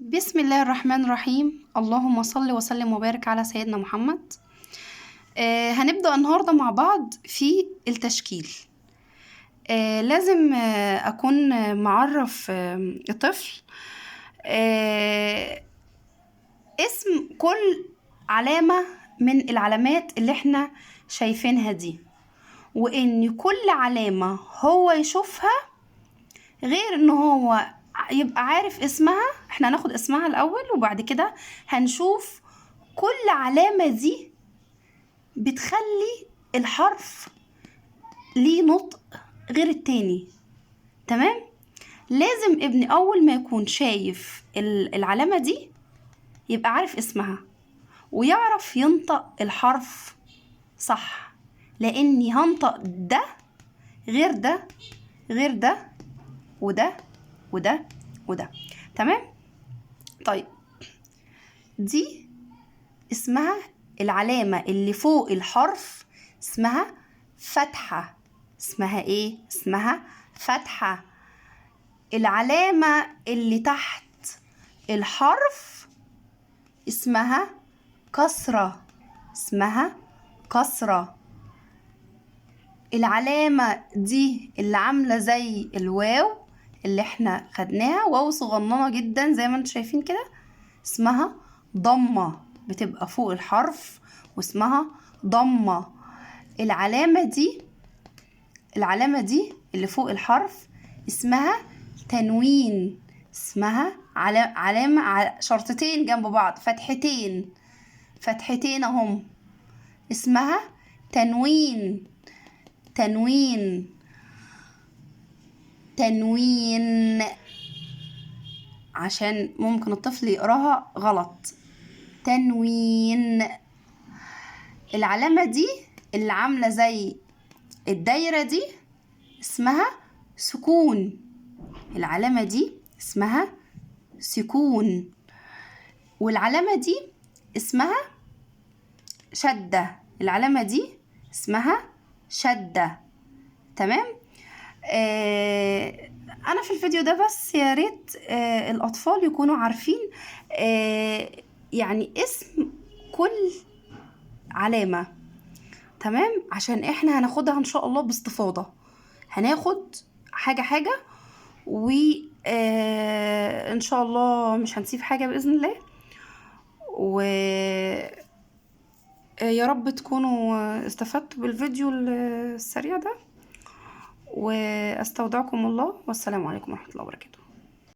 بسم الله الرحمن الرحيم. اللهم صل وسلم وبارك على سيدنا محمد. هنبدأ النهاردة مع بعض في التشكيل. لازم أكون معرف الطفل اسم كل علامة من العلامات اللي احنا شايفينها دي، وإن كل علامة هو يشوفها غير إن هو يبقى عارف اسمها. احنا هناخد اسمها الأول وبعد كده هنشوف كل علامة دي بتخلي الحرف ليه نطق غير التاني. تمام؟ لازم ابني أول ما يكون شايف العلامة دي يبقى عارف اسمها ويعرف ينطق الحرف صح، لأني هنطق ده غير ده غير ده وده وده وده. تمام؟ طيب، دي اسمها العلامة اللي فوق الحرف اسمها فتحة. اسمها ايه؟ اسمها فتحة. العلامة اللي تحت الحرف اسمها كسرة. اسمها كسرة. العلامة دي اللي عاملة زي الواو اللي احنا خدناها، واو صغننة جدا زي ما انتم شايفين كده، اسمها ضمة، بتبقى فوق الحرف واسمها ضمة. العلامة دي اللي فوق الحرف اسمها تنوين. اسمها علامة شرطتين جنب بعض، فتحتين اهم، اسمها تنوين. تنوين عشان ممكن الطفل يقراها غلط. تنوين. العلامة دي اللي عاملة زي الدايرة دي اسمها سكون. العلامة دي اسمها سكون. والعلامة دي اسمها شدة. العلامة دي اسمها شدة. تمام؟ أنا في الفيديو ده بس يا ريت الأطفال يكونوا عارفين يعني اسم كل علامة. تمام؟ عشان احنا هناخدها ان شاء الله باستفاضة، هناخد حاجة وان شاء الله مش هنسيب حاجة بإذن الله. يا رب تكونوا استفدتوا بالفيديو السريع ده، واستودعكم الله، والسلام عليكم ورحمة الله وبركاته.